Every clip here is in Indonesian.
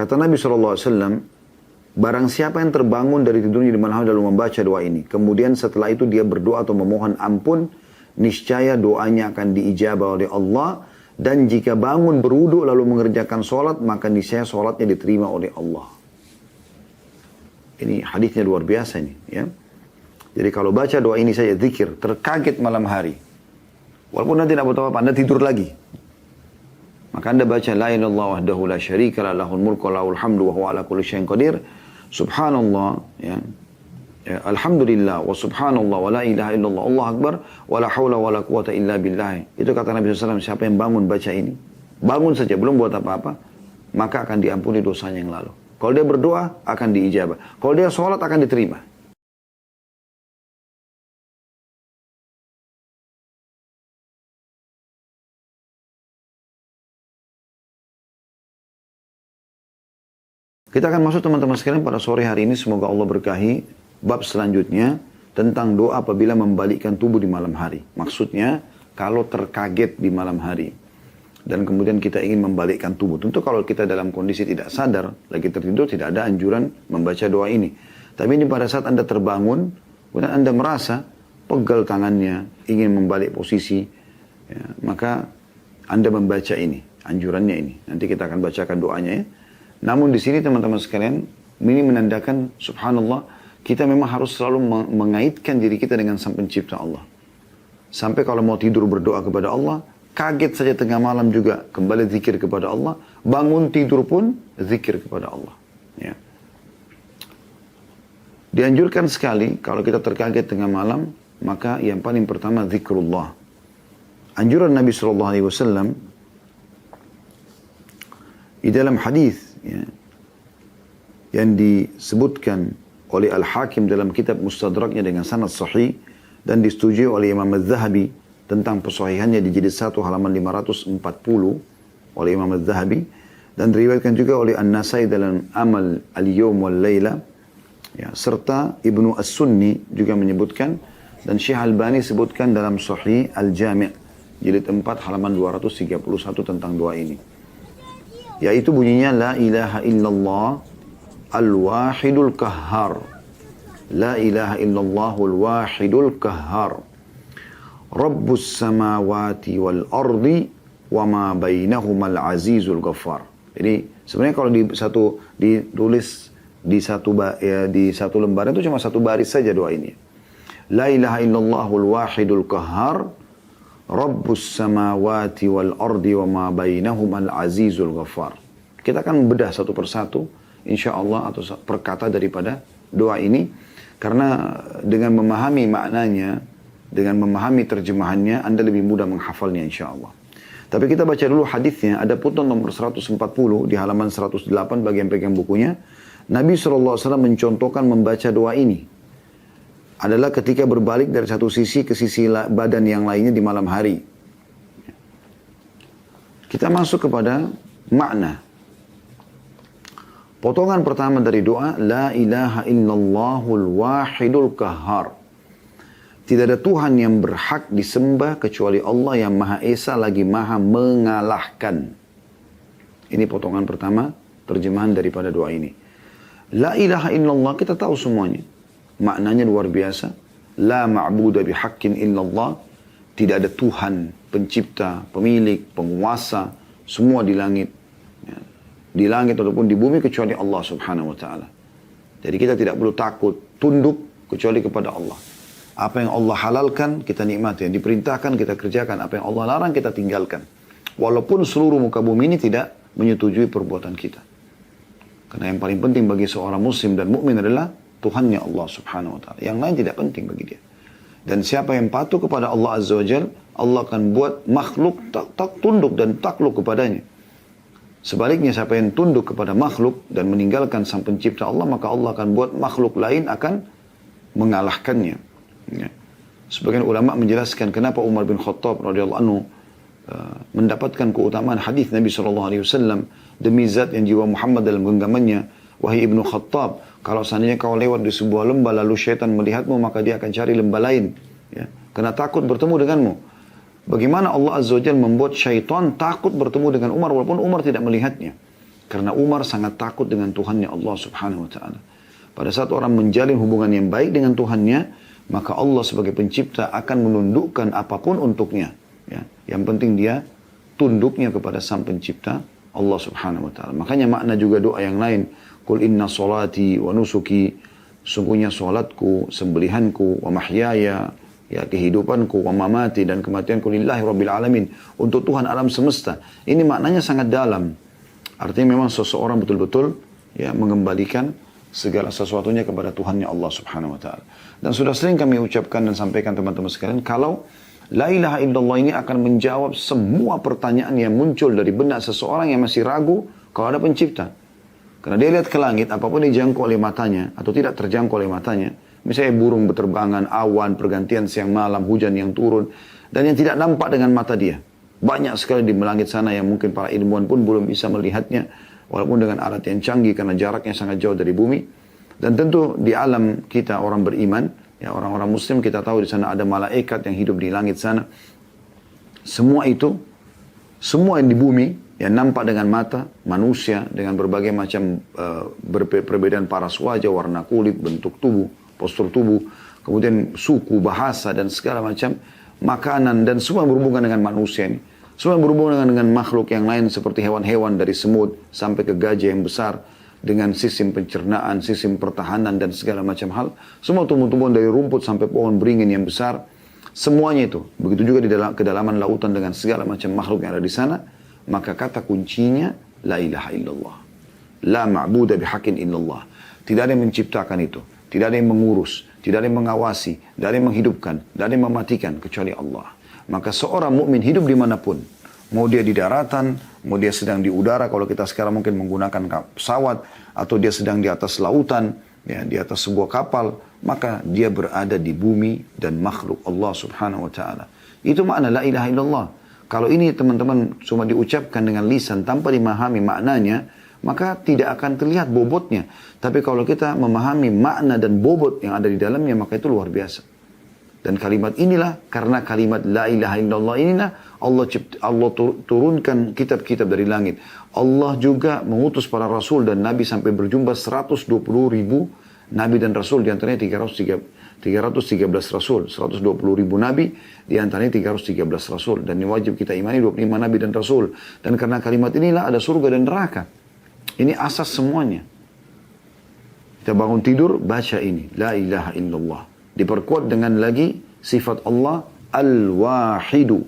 Kata Nabi SAW, barang siapa yang terbangun dari tidurnya di malam hari lalu membaca doa ini, kemudian setelah itu dia berdoa atau memohon ampun, niscaya doanya akan diijabah oleh Allah. Dan jika bangun berwudu lalu mengerjakan sholat, maka niscaya sholatnya diterima oleh Allah. Ini hadisnya luar biasa ini, ya. Jadi kalau baca doa ini saja zikir, terkaget malam hari, walaupun Anda tidak tahu apa, Anda tidur lagi, maka Anda baca la ilaha illallah wahdahu la syarika lah, lahul mulku wa lahul hamdu wa huwa ala kulli syai'in qadir. Subhanallah, ya. Ya, alhamdulillah wa subhanallah wa la ilaha illallah Allah akbar wa la hawla wa la quwata illa billah. Itu kata Nabi SAW, siapa yang bangun baca ini, bangun saja belum buat apa-apa, maka akan diampuni dosanya yang lalu. Kalau dia berdoa akan diijabah, kalau dia sholat akan diterima. Kita akan masuk teman-teman sekalian pada sore hari ini, semoga Allah berkahi bab selanjutnya tentang doa apabila membalikkan tubuh di malam hari. Maksudnya kalau terkaget di malam hari dan kemudian kita ingin membalikkan tubuh. Tentu kalau kita dalam kondisi tidak sadar, lagi tertidur, tidak ada anjuran membaca doa ini. Tapi ini pada saat Anda terbangun, kemudian Anda merasa pegal tangannya, ingin membalik posisi, ya, maka Anda membaca ini, anjurannya ini. Nanti kita akan bacakan doanya, ya. Namun di sini teman-teman sekalian, ini menandakan subhanallah, kita memang harus selalu mengaitkan diri kita dengan Sang Pencipta Allah. Sampai kalau mau tidur berdoa kepada Allah, kaget saja tengah malam juga kembali zikir kepada Allah, bangun tidur pun zikir kepada Allah. Ya. Dianjurkan sekali kalau kita terkaget tengah malam, maka yang paling pertama zikrullah. Anjuran Nabi SAW di dalam hadis, ya, yang disebutkan oleh Al-Hakim dalam kitab Mustadraknya dengan sanad sahih dan disetujui oleh Imam Az-Zahabi tentang persahihannya di jilid 1 halaman 540 oleh Imam Az-Zahabi, dan diriwayatkan juga oleh An-Nasai dalam Amal Al-Yawm wal Laila, ya, serta Ibnu As-Sunni juga menyebutkan, dan Syekh Albani sebutkan dalam Sahih Al-Jami' jilid 4 halaman 231 tentang doa ini. Yaitu bunyinya la ilaha illallah al-wahidul kahhar. La ilaha illallahul wahidul kahhar. Rabbus samawati wal ardi wa ma bainahumal azizul ghaffar. Jadi sebenarnya kalau ditulis di satu lembaran itu cuma satu baris saja doa ini. La ilaha illallahul wahidul kahhar. Rabbus samawati wal ardi wa ma bainahumal azizul ghaffar. Kita akan bedah satu persatu insyaallah atau per kata daripada doa ini, karena dengan memahami maknanya, dengan memahami terjemahannya, Anda lebih mudah menghafalnya insyaallah. Tapi kita baca dulu hadisnya. Ada putun nomor 140 di halaman 108 bagi yang pegang bukunya. Nabi SAW mencontohkan membaca doa ini adalah ketika berbalik dari satu sisi ke sisi badan yang lainnya di malam hari. Kita masuk kepada makna. Potongan pertama dari doa, la ilaha illallahul wahidul kahhar. Tidak ada Tuhan yang berhak disembah kecuali Allah yang Maha Esa lagi Maha mengalahkan. Ini potongan pertama terjemahan daripada doa ini. La ilaha illallah, kita tahu semuanya. Maknanya luar biasa. La ma'budu bihaqqin illallah. Tidak ada Tuhan, pencipta, pemilik, penguasa, semua di langit. Ya. Di langit ataupun di bumi kecuali Allah subhanahu wa ta'ala. Jadi kita tidak perlu takut, tunduk kecuali kepada Allah. Apa yang Allah halalkan, kita nikmati. Yang diperintahkan, kita kerjakan. Apa yang Allah larang, kita tinggalkan. Walaupun seluruh muka bumi ini tidak menyetujui perbuatan kita. Karena yang paling penting bagi seorang muslim dan mukmin adalah Tuhannya Allah subhanahu wa ta'ala. Yang lain tidak penting bagi dia. Dan siapa yang patuh kepada Allah azza wa jal, Allah akan buat makhluk tunduk dan takluk kepadanya. Sebaliknya siapa yang tunduk kepada makhluk dan meninggalkan sang pencipta Allah, maka Allah akan buat makhluk lain akan mengalahkannya. Ya. Sebagian ulama menjelaskan kenapa Umar bin Khattab radhiyallahu anhu mendapatkan keutamaan hadis Nabi SAW, demi zat yang jiwa Muhammad dalam genggamannya, wahai Ibnu Khattab, kalau seandainya kau lewat di sebuah lembah lalu syaitan melihatmu, maka dia akan cari lembah lain, ya, karena takut bertemu denganmu. Bagaimana Allah Azza wa Jalla membuat syaitan takut bertemu dengan Umar walaupun Umar tidak melihatnya? Karena Umar sangat takut dengan Tuhannya Allah subhanahu wa ta'ala. Pada saat orang menjalin hubungan yang baik dengan Tuhannya, maka Allah sebagai pencipta akan menundukkan apapun untuknya. Ya. Yang penting dia tunduknya kepada sang pencipta Allah subhanahu wa ta'ala. Makanya makna juga doa yang lain. Qul inna salati wa nusuki, sungguhnya salatku, sembelihanku, wa mahyaya, ya kehidupanku, wa mamati, dan kematianku lillahi rabbil alamin, untuk Tuhan alam semesta. Ini maknanya sangat dalam. Artinya memang seseorang betul-betul ya mengembalikan segala sesuatunya kepada Tuhannya Allah subhanahu wa ta'ala. Dan sudah sering kami ucapkan dan sampaikan teman-teman sekalian, kalau la ilaha illallah ini akan menjawab semua pertanyaan yang muncul dari benak seseorang yang masih ragu kalau ada pencipta. Karena dia lihat ke langit, apapun dijangkau oleh matanya atau tidak terjangkau oleh matanya, misalnya burung berterbangan, awan, pergantian siang malam, hujan yang turun, dan yang tidak nampak dengan mata dia. Banyak sekali di langit sana yang mungkin para ilmuwan pun belum bisa melihatnya, walaupun dengan alat yang canggih karena jaraknya sangat jauh dari bumi. Dan tentu di alam kita orang beriman, ya orang-orang muslim, kita tahu di sana ada malaikat yang hidup di langit sana. Semua itu, semua yang di bumi, yang nampak dengan mata manusia, dengan berbagai macam perbedaan paras wajah, warna kulit, bentuk tubuh, postur tubuh, kemudian suku, bahasa, dan segala macam makanan, dan semua berhubungan dengan manusia ini. Semua berhubungan dengan makhluk yang lain seperti hewan-hewan dari semut sampai ke gajah yang besar dengan sistem pencernaan, sistem pertahanan, dan segala macam hal. Semua tumbuh-tumbuhan dari rumput sampai pohon beringin yang besar. Semuanya itu. Begitu juga di dalam kedalaman lautan dengan segala macam makhluk yang ada di sana. Maka kata kuncinya, la ilaha illallah. La ma'buda bihaqqin illallah. Tidak ada yang menciptakan itu. Tidak ada yang mengurus. Tidak ada yang mengawasi. Tidak ada yang menghidupkan. Tidak ada yang mematikan kecuali Allah. Maka seorang mukmin hidup dimanapun. Mau dia di daratan, mau dia sedang di udara, kalau kita sekarang mungkin menggunakan pesawat, atau dia sedang di atas lautan, ya, di atas sebuah kapal, maka dia berada di bumi dan makhluk Allah subhanahu wa ta'ala. Itu makna la ilaha illallah. Kalau ini teman-teman cuma diucapkan dengan lisan tanpa dimahami maknanya, maka tidak akan terlihat bobotnya. Tapi kalau kita memahami makna dan bobot yang ada di dalamnya, maka itu luar biasa. Dan kalimat inilah, karena kalimat la ilaha illallah inilah, Allah turunkan kitab-kitab dari langit. Allah juga mengutus para rasul dan nabi sampai berjumlah 120 ribu nabi dan rasul. Di antaranya 313 rasul. 120 ribu nabi, di antaranya 313 rasul. Dan ini wajib kita imani 25 nabi dan rasul. Dan karena kalimat inilah ada surga dan neraka. Ini asas semuanya. Kita bangun tidur, baca ini. La ilaha illallah. Diperkuat dengan lagi sifat Allah Al-Wahidu.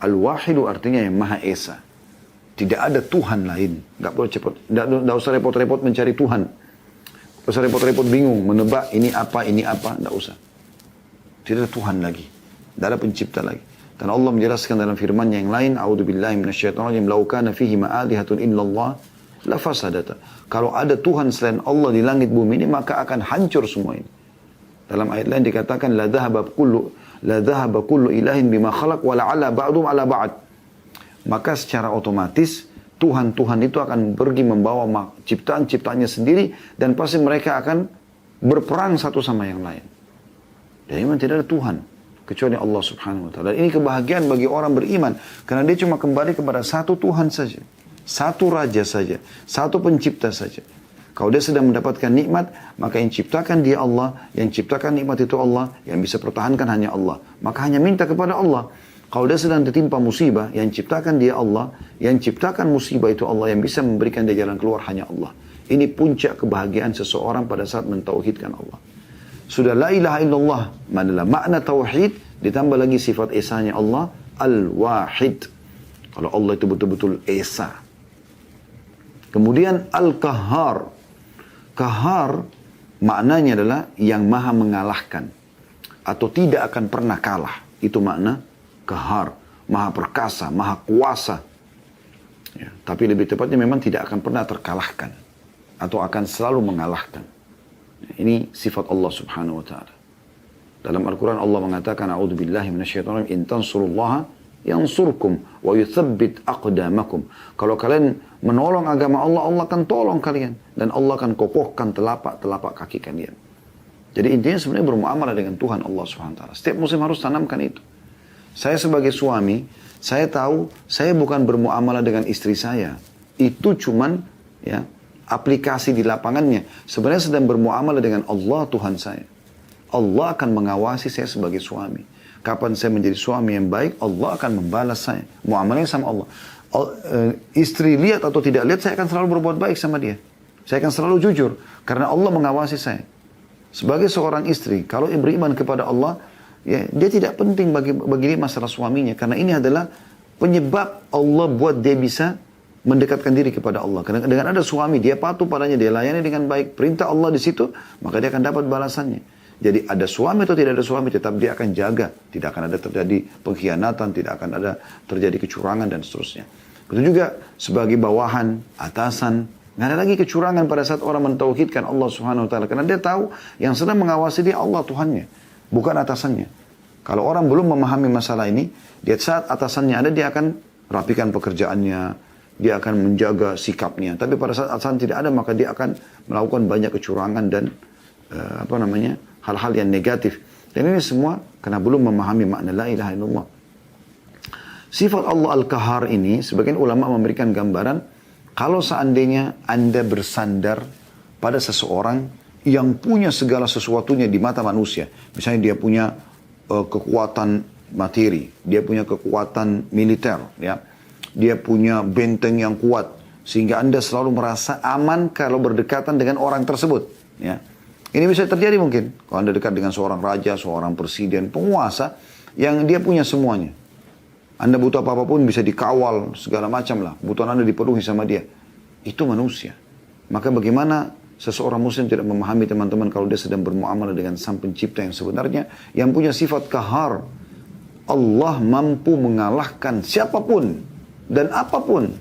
Al-Wahidu artinya yang Maha Esa. Tidak ada Tuhan lain. Nggak usah repot-repot mencari Tuhan. Nggak usah repot-repot bingung menebak ini apa. Nggak usah. Tidak ada Tuhan lagi. Tidak ada pencipta lagi. Dan Allah menjelaskan dalam firman yang lain, A'udzubillahi minasyaitonirrajim, "Lau kana fihi ma'alihatun illallah la fasadata." Kalau ada Tuhan selain Allah di langit bumi ini, maka akan hancur semua ini. Dalam ayat lain dikatakan la dhahaba kullu ilahin bima khalaq wa la'ala ba'dhum 'ala ba'd. Maka secara otomatis Tuhan-Tuhan itu akan pergi membawa ciptaan-ciptaannya sendiri dan pasti mereka akan berperang satu sama yang lain. Dan memang tidak ada Tuhan kecuali Allah Subhanahu wa taala. Ini kebahagiaan bagi orang beriman karena dia cuma kembali kepada satu Tuhan saja, satu raja saja, satu pencipta saja. Kalau dia sedang mendapatkan nikmat, maka yang ciptakan dia Allah, yang ciptakan nikmat itu Allah, yang bisa pertahankan hanya Allah. Maka hanya minta kepada Allah. Kalau dia sedang tertimpa musibah, yang ciptakan dia Allah, yang ciptakan musibah itu Allah, yang bisa memberikan dia jalan keluar hanya Allah. Ini puncak kebahagiaan seseorang pada saat mentauhidkan Allah. Sudah la ilaha illallah, adalah makna tauhid, ditambah lagi sifat esanya Allah, Al-Wahid. Kalau Allah itu betul-betul esa. Kemudian Al-Qahhar. Qahhar maknanya adalah yang maha mengalahkan atau tidak akan pernah kalah. Itu makna Qahhar, maha perkasa, maha kuasa. Ya, tapi lebih tepatnya memang tidak akan pernah terkalahkan atau akan selalu mengalahkan. Ini sifat Allah Subhanahu wa taala. Dalam Al-Qur'an Allah mengatakan, "A'udzubillahi minasyaitonir rajim, in tansurullaha yansurkum wa yuthabbit aqdamakum." Kalau kalian menolong agama Allah, Allah akan tolong kalian dan Allah akan kokohkan telapak kaki kalian. Jadi intinya sebenarnya bermuamalah dengan Tuhan Allah SWT. Setiap muslim harus tanamkan itu. Saya sebagai suami, saya tahu saya bukan bermuamalah dengan istri saya. Itu cuman ya aplikasi di lapangannya. Sebenarnya sedang bermuamalah dengan Allah Tuhan saya. Allah akan mengawasi saya sebagai suami. Kapan saya menjadi suami yang baik, Allah akan membalas saya. Muamalahnya sama Allah. Istri lihat atau tidak lihat, saya akan selalu berbuat baik sama dia. Saya akan selalu jujur. Karena Allah mengawasi saya. Sebagai seorang istri, kalau beriman kepada Allah, ya, dia tidak penting bagi dia masalah suaminya. Karena ini adalah penyebab Allah buat dia bisa mendekatkan diri kepada Allah. Karena dengan ada suami, dia patuh padanya, dia layani dengan baik. Perintah Allah di situ, maka dia akan dapat balasannya. Jadi ada suami atau tidak ada suami, tetap dia akan jaga. Tidak akan ada terjadi pengkhianatan, tidak akan ada terjadi kecurangan dan seterusnya. Begitu juga sebagai bawahan, atasan, nggak ada lagi kecurangan pada saat orang mentauhidkan Allah Subhanahu Wa Taala. Karena dia tahu yang sedang mengawasi dia Allah Tuhannya, bukan atasannya. Kalau orang belum memahami masalah ini, dia saat atasannya ada, dia akan rapikan pekerjaannya, dia akan menjaga sikapnya. Tapi pada saat atasan tidak ada, maka dia akan melakukan banyak kecurangan dan hal-hal yang negatif. Dan ini semua karena belum memahami makna la ilaha illallah. Sifat Allah Al-Qahar ini, sebagian ulama memberikan gambaran, kalau seandainya Anda bersandar pada seseorang yang punya segala sesuatunya di mata manusia. Misalnya dia punya kekuatan materi, dia punya kekuatan militer, ya, dia punya benteng yang kuat, sehingga Anda selalu merasa aman kalau berdekatan dengan orang tersebut. Ya. Ini bisa terjadi mungkin kalau Anda dekat dengan seorang raja, seorang presiden, penguasa yang dia punya semuanya. Anda butuh apa-apun bisa dikawal, segala macam lah. Kebutuhan Anda dipenuhi sama dia. Itu manusia. Maka bagaimana seseorang muslim tidak memahami teman-teman kalau dia sedang bermuamalah dengan sang pencipta yang sebenarnya, yang punya sifat kahar. Allah mampu mengalahkan siapapun dan apapun.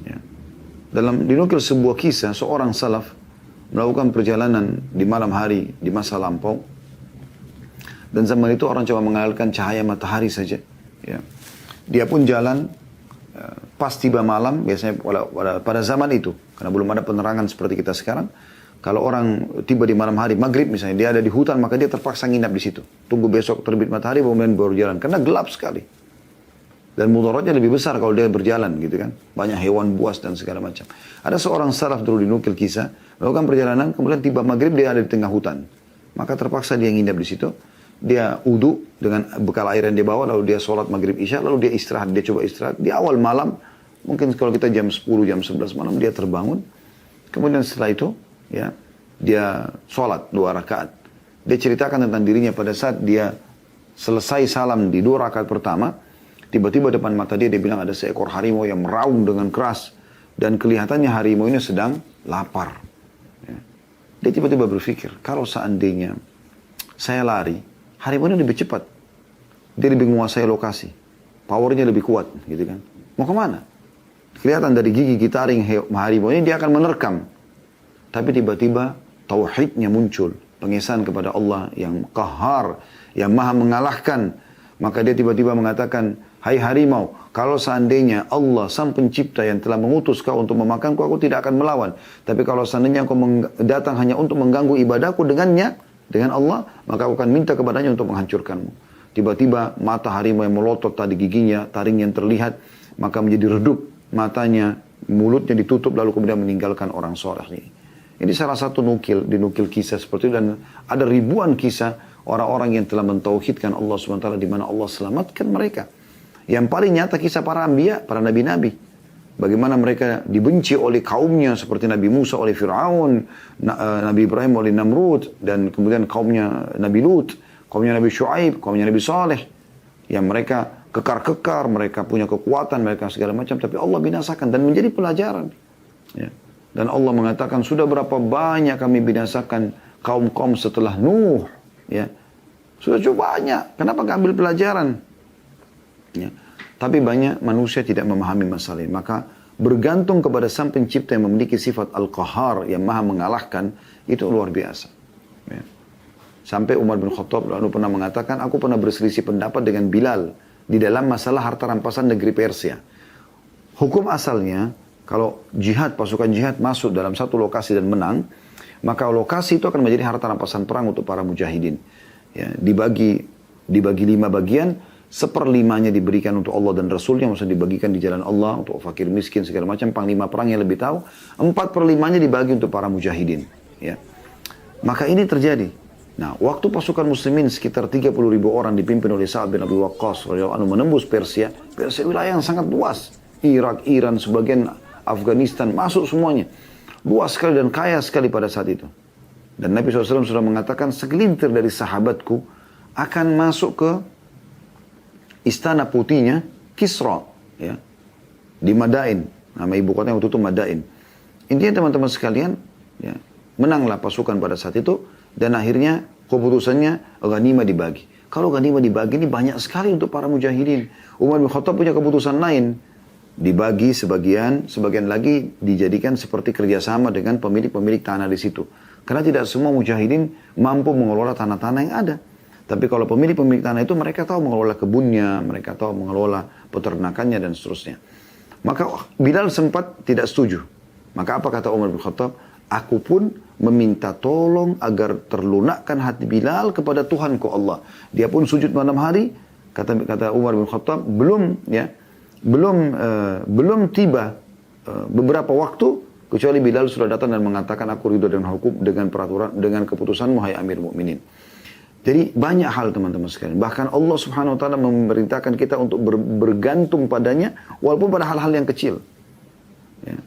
Ya. Dinukil sebuah kisah, seorang salaf melakukan perjalanan di malam hari, di masa lampau. Dan zaman itu orang coba mengandalkan cahaya matahari saja. Ya. Dia pun jalan, pas tiba malam, biasanya pada zaman itu, karena belum ada penerangan seperti kita sekarang, kalau orang tiba di malam hari, maghrib misalnya, dia ada di hutan, maka dia terpaksa nginap di situ. Tunggu besok terbit matahari, kemudian baru jalan. Karena gelap sekali. Dan mudaratnya lebih besar kalau dia berjalan gitu kan. Banyak hewan buas dan segala macam. Ada seorang salaf dulu dinukil kisah, melakukan perjalanan, kemudian tiba maghrib dia ada di tengah hutan. Maka terpaksa dia nginap di situ. Dia wudu dengan bekal air yang dia bawa, lalu dia sholat maghrib isya, lalu dia istirahat. Dia coba istirahat. Di awal malam, mungkin kalau kita jam 10, jam 11 malam, dia terbangun. Kemudian setelah itu, ya, dia sholat 2 rakaat. Dia ceritakan tentang dirinya pada saat dia selesai salam di 2 rakaat pertama, tiba-tiba depan mata dia bilang ada seekor harimau yang meraung dengan keras. Dan kelihatannya harimau ini sedang lapar. Ya. Dia tiba-tiba berpikir, kalau seandainya saya lari, harimau ini lebih cepat. Dia lebih menguasai lokasi. Powernya lebih kuat, gitu kan. Mau kemana? Kelihatan dari gigi taring harimau ini dia akan menerkam. Tapi tiba-tiba tauhidnya muncul. Pengesahan kepada Allah yang qahar, yang maha mengalahkan. Maka dia tiba-tiba mengatakan, hai harimau, kalau seandainya Allah sang pencipta yang telah mengutus kau untuk memakanku, aku tidak akan melawan. Tapi kalau seandainya kau datang hanya untuk mengganggu ibadahku dengan Allah, maka aku akan minta kepadanya untuk menghancurkanmu. Tiba-tiba mata harimau yang melotot tadi giginya, taring yang terlihat, maka menjadi redup matanya, mulutnya ditutup, lalu kemudian meninggalkan orang soleh ini. Ini salah satu dinukil kisah seperti itu, dan ada ribuan kisah orang-orang yang telah mentauhidkan Allah SWT di mana Allah selamatkan mereka. Yang paling nyata kisah para anbiya, para nabi-nabi. Bagaimana mereka dibenci oleh kaumnya seperti Nabi Musa oleh Fir'aun, Nabi Ibrahim oleh Namrud, dan kemudian kaumnya Nabi Lut, kaumnya Nabi Shu'aib, kaumnya Nabi Saleh. Yang mereka kekar-kekar, mereka punya kekuatan, mereka segala macam, tapi Allah binasakan dan menjadi pelajaran. Ya. Dan Allah mengatakan, sudah berapa banyak kami binasakan kaum-kaum setelah Nuh. Ya. Sudah cukup banyak. Kenapa nggak ambil pelajaran? Ya. Tapi banyak manusia tidak memahami masalah ini. Maka bergantung kepada sang pencipta yang memiliki sifat Al-Qahar, yang maha mengalahkan, itu luar biasa. Ya. Sampai Umar bin Khattab lalu pernah mengatakan, aku pernah berselisih pendapat dengan Bilal di dalam masalah harta rampasan negeri Persia. Hukum asalnya, kalau jihad, pasukan jihad masuk dalam satu lokasi dan menang, maka lokasi itu akan menjadi harta rampasan perang untuk para mujahidin. Ya, dibagi 5 bagian, 1/5 diberikan untuk Allah dan Rasulnya, maksudnya dibagikan di jalan Allah, untuk fakir miskin segala macam, panglima perang yang lebih tahu, 4/5 dibagi untuk para mujahidin. Ya. Maka ini terjadi. Nah, waktu pasukan muslimin sekitar 30.000 orang dipimpin oleh Sa'ad bin Abi Waqqas radhiyallahu anhu menembus Persia. Persia wilayah yang sangat luas. Irak, Iran, sebagian Afghanistan, masuk semuanya. Luas sekali dan kaya sekali pada saat itu. Dan Nabi SAW sudah mengatakan segelintir dari sahabatku akan masuk ke istana putihnya Kisra. Ya, di Madain. Nama ibu kotanya waktu itu Madain. Intinya teman-teman sekalian, ya, menanglah pasukan pada saat itu. Dan akhirnya keputusannya ghanimah dibagi. Kalau ghanimah dibagi ini banyak sekali untuk para mujahidin. Umar bin Khattab punya keputusan lain. Dibagi sebagian lagi dijadikan seperti kerjasama dengan pemilik-pemilik tanah di situ. Karena tidak semua mujahidin mampu mengelola tanah-tanah yang ada. Tapi kalau pemilik-pemilik tanah itu mereka tahu mengelola kebunnya, mereka tahu mengelola peternakannya dan seterusnya. Maka Bilal sempat tidak setuju. Maka apa kata Umar bin Khattab? Aku pun meminta tolong agar terlunakkan hati Bilal kepada Tuhanku Allah. Dia pun sujud malam hari, kata Umar bin Khattab, belum tiba beberapa waktu kecuali Bilal sudah datang dan mengatakan aku ridho dengan hukum, dengan peraturan, dengan keputusanmu hai Amir Mukminin. Jadi banyak hal teman-teman sekalian. Bahkan Allah Subhanahu Wa Taala memerintahkan kita untuk bergantung padanya, walaupun pada hal-hal yang kecil. Ya.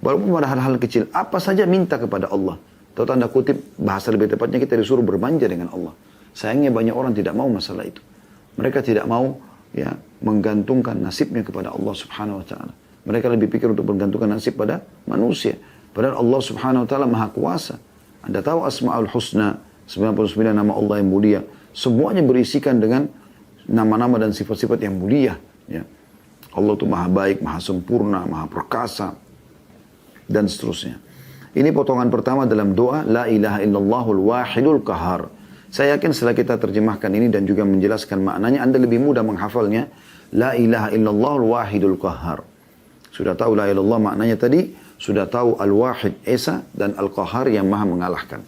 Walaupun pada hal-hal kecil, apa saja minta kepada Allah. Atau tanda kutip, bahasa lebih tepatnya kita disuruh bermanja dengan Allah. Sayangnya banyak orang tidak mau masalah itu. Mereka tidak mau ya menggantungkan nasibnya kepada Allah Subhanahu Wa Taala. Mereka lebih pikir untuk menggantungkan nasib pada manusia. Padahal Allah Subhanahu Wa Taala Maha Kuasa. Anda tahu Asmaul Husna, 99 nama Allah yang mulia. Semuanya berisikan dengan nama-nama dan sifat-sifat yang mulia. Ya. Allah itu Maha Baik, Maha Sempurna, Maha Perkasa, dan seterusnya. Ini potongan pertama dalam doa La ilaha illallahul wahidul qahar. Saya yakin setelah kita terjemahkan ini dan juga menjelaskan maknanya, Anda lebih mudah menghafalnya. La ilaha illallahul wahidul qahar. Sudah tahu la ilaha illallah maknanya tadi, sudah tahu al-wahid esa dan al-qahar yang maha mengalahkan.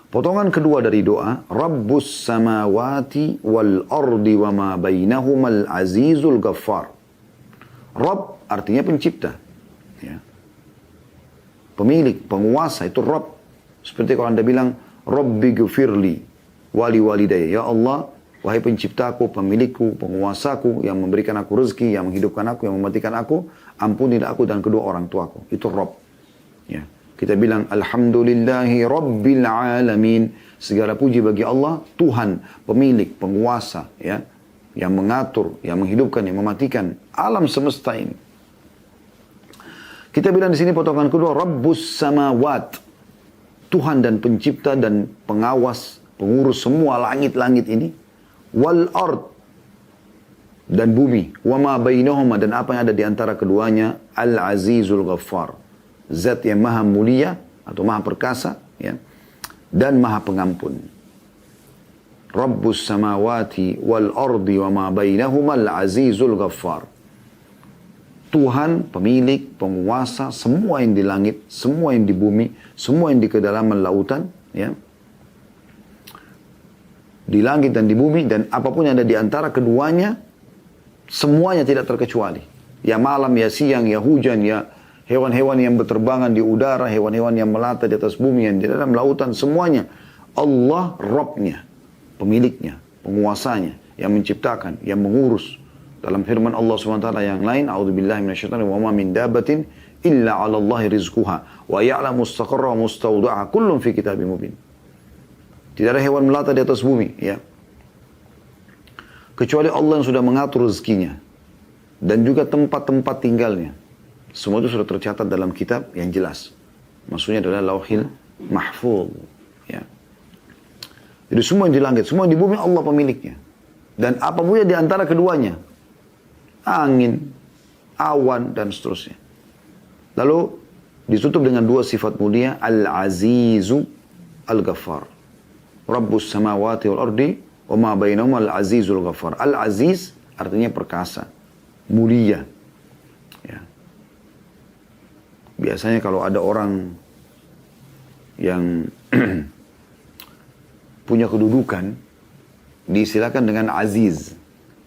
Potongan kedua dari doa, Rabbus samawati wal ardi wa ma bainahumal azizul ghaffar. Rabb artinya pencipta. Ya. Pemilik, penguasa, itu Rabb. Seperti kalau Anda bilang, Rabbi gufirli, wali walidayya. Ya Allah, wahai penciptaku, pemilikku, penguasaku, yang memberikan aku rezeki, yang menghidupkan aku, yang mematikan aku, ampunilah aku dan kedua orang tuaku. Itu Rabb. Ya. Kita bilang, Alhamdulillahi Rabbil Alamin. Segala puji bagi Allah, Tuhan, pemilik, penguasa, ya, yang mengatur, yang menghidupkan, yang mematikan alam semesta ini. Kita bilang di sini potongan kedua, Rabbus samawat. Tuhan dan pencipta dan pengawas, pengurus semua langit-langit ini. Wal ard. Dan bumi. Wa ma bainahuma, dan apa yang ada di antara keduanya. Al-Azizul Ghaffar. Zat yang maha mulia atau maha perkasa, ya, dan maha pengampun. Rabbus samawati wal ardi wa ma bainahuma al-Azizul Ghaffar. Tuhan, pemilik, penguasa, semua yang di langit, semua yang di bumi, semua yang di kedalaman lautan, ya. Di langit dan di bumi, dan apapun yang ada di antara keduanya, semuanya tidak terkecuali. Ya malam, ya siang, ya hujan, ya hewan-hewan yang berterbangan di udara, hewan-hewan yang melata di atas bumi, yang di dalam lautan, semuanya. Allah Rabbnya, pemiliknya, penguasanya, yang menciptakan, yang mengurus. Dalam firman Allah SWT yang lain, A'udzubillahi minasyaitonir rajim, wa ma min dabbatin illa 'ala Allahi rizquha wa ya'lamu mustaqarra wa mustawda'aha kullun fi kitabim mubin. Tidak ada hewan melata di atas bumi, ya, kecuali Allah yang sudah mengatur rezekinya dan juga tempat-tempat tinggalnya. Semua itu sudah tercatat dalam kitab yang jelas. Maksudnya adalah Lauhil Mahfuz, ya. Jadi semua yang di langit, semua yang di bumi Allah pemiliknya. Dan apa pun di antara keduanya, angin, awan, dan seterusnya. Lalu ditutup dengan dua sifat mulia, Al-Azizu, Al-Ghaffar. Rabbus samawati wal ardi, wa ma bainahuma al-Azizul Ghaffar. Al-Aziz artinya perkasa, mulia. Ya. Biasanya kalau ada orang yang punya kedudukan, diistilahkan dengan Aziz.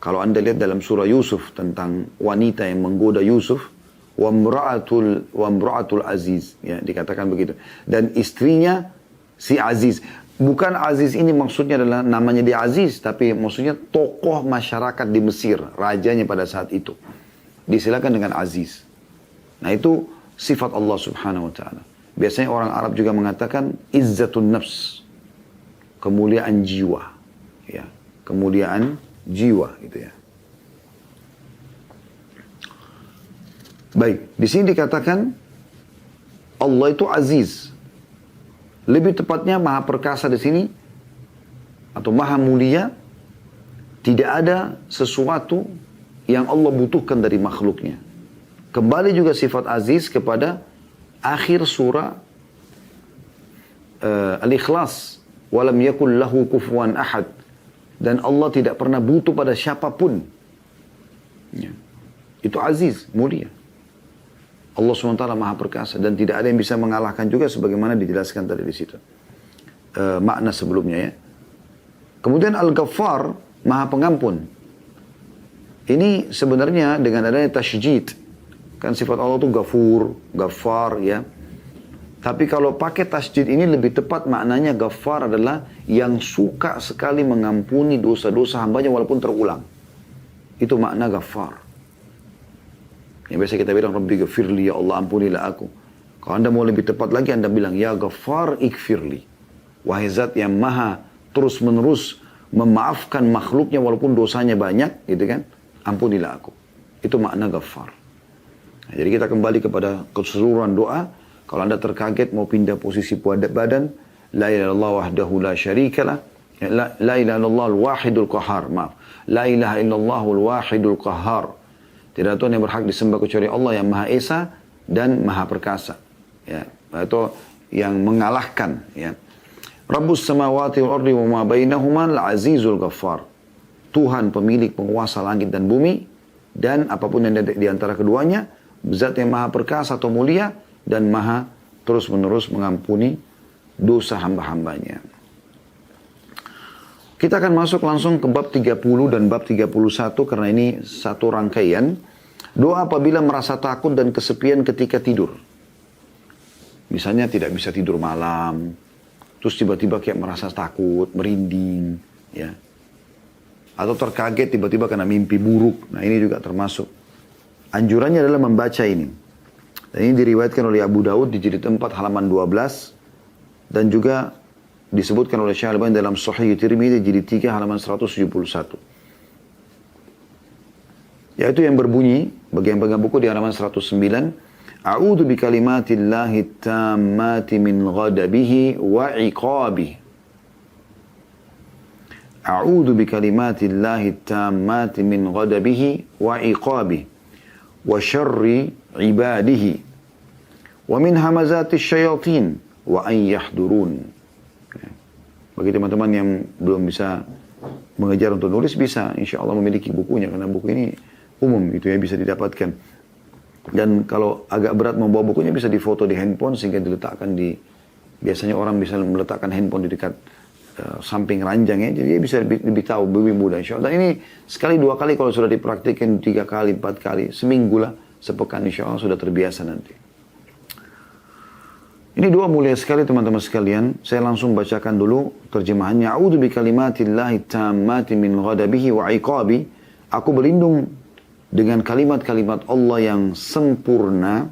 Kalau Anda lihat dalam surah Yusuf tentang wanita yang menggoda Yusuf, wamra'atul aziz, ya, dikatakan begitu. Dan istrinya si Aziz. Bukan Aziz ini maksudnya adalah namanya dia Aziz, tapi maksudnya tokoh masyarakat di Mesir, rajanya pada saat itu. Disilakan dengan Aziz. Nah itu sifat Allah subhanahu wa ta'ala. Biasanya orang Arab juga mengatakan izzatun nafs, kemuliaan jiwa. Ya, kemuliaan jiwa gitu ya. Baik, di sini dikatakan Allah itu Aziz. Lebih tepatnya Maha Perkasa di sini atau Maha Mulia. Tidak ada sesuatu yang Allah butuhkan dari makhluknya. Kembali juga sifat Aziz kepada akhir surah Al-Ikhlas. Walam yakul lahu kufuwan ahad. Dan Allah tidak pernah butuh pada siapapun. Ya. Itu Aziz, mulia. Allah SWT Maha Perkasa dan tidak ada yang bisa mengalahkan juga sebagaimana dijelaskan tadi di situ. Makna sebelumnya ya. Kemudian Al-Ghaffar, Maha Pengampun. Ini sebenarnya dengan adanya tasjid. Kan sifat Allah itu Ghafur, Ghaffar ya. Tapi kalau pakai tasjid ini lebih tepat maknanya Ghaffar adalah yang suka sekali mengampuni dosa-dosa hambanya walaupun terulang. Itu makna Ghaffar. Yang biasa kita bilang, Rabbi ghafirli, ya Allah ampunilah aku. Kalau Anda mau lebih tepat lagi, Anda bilang, Ya Ghaffar ikfirli. Wahai zat yang maha terus-menerus memaafkan makhluknya walaupun dosanya banyak, gitu kan. Ampunilah aku. Itu makna Ghaffar. Nah, jadi kita kembali kepada keseluruhan doa. Kalau Anda terkaget mau pindah posisi badan, La ilaha illallah wahdahu la syarikalah. La ilaha illallah al-wahidul qahar. Maaf. La ilaha illallah al-wahidul qahar. Tidak Tuhan yang berhak disembah kecuali Allah yang Maha Esa dan Maha Perkasa. Ya, atau yang mengalahkan. Ya. Rabbus samawati wal ardi wa ma bainahuma al-azizul ghaffar. Tuhan pemilik penguasa langit dan bumi dan apapun yang di antara keduanya, zat yang Maha Perkasa atau mulia dan Maha terus-menerus mengampuni dosa hamba-hambanya. Kita akan masuk langsung ke bab 30 dan bab 31 karena ini satu rangkaian. Doa apabila merasa takut dan kesepian ketika tidur. Misalnya tidak bisa tidur malam, terus tiba-tiba kayak merasa takut, merinding, ya. Atau terkaget tiba-tiba karena mimpi buruk. Nah ini juga termasuk. Anjurannya adalah membaca ini. Dan ini diriwayatkan oleh Abu Daud di jilid 4 halaman 12 dan juga disebutkan oleh Syekh Al-Albani dalam Sahih Tirmidzi jilid 3 halaman 171. Yaitu yang berbunyi bagi yang pegang buku di halaman 109, A'udzu bi kalimatillahi tammati min ghadabihi wa iqabihi. A'udzu bi kalimatillahi tammati min ghadabihi wa iqabihi wa syarri ibadihi wa min hamazati syayatin wa an yahdurun. Bagi teman-teman yang belum bisa mengejar untuk nulis, bisa insya Allah memiliki bukunya, karena buku ini umum gitu ya, bisa didapatkan. Dan kalau agak berat membawa bukunya, bisa difoto di handphone sehingga diletakkan di, biasanya orang bisa meletakkan handphone di dekat samping ranjang ya, jadi dia bisa lebih tahu, lebih mudah insya Allah. Dan ini sekali dua kali, kalau sudah dipraktikkan 3 kali, 4 kali, seminggu lah, sepekan insya Allah sudah terbiasa nanti. Ini doa mulia sekali teman-teman sekalian. Saya langsung bacakan dulu terjemahannya. A'udzu bi kalimatillahi tammati min ghadabihi wa iqabi. Aku berlindung dengan kalimat-kalimat Allah yang sempurna.